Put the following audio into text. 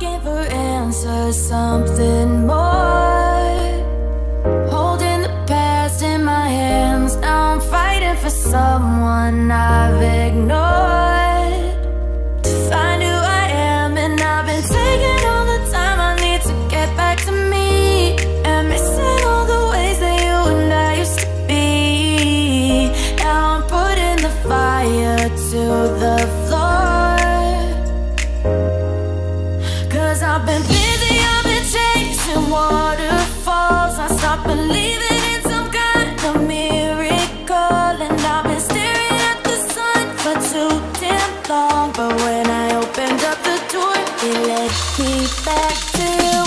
looking for answers, something more. Holding the past in my hands, now I'm fighting for someone I've ignored. To find who I am, and I've been taking all the time I need to get back to me, and missing all the ways that you and I used to be. Now I'm putting the fire to the floor, 'cause I've been busy, I've been chasing waterfalls. I stopped believing in some kind of miracle, and I've been staring at the sun for too damn long. But when I opened up the door, it led me back to you.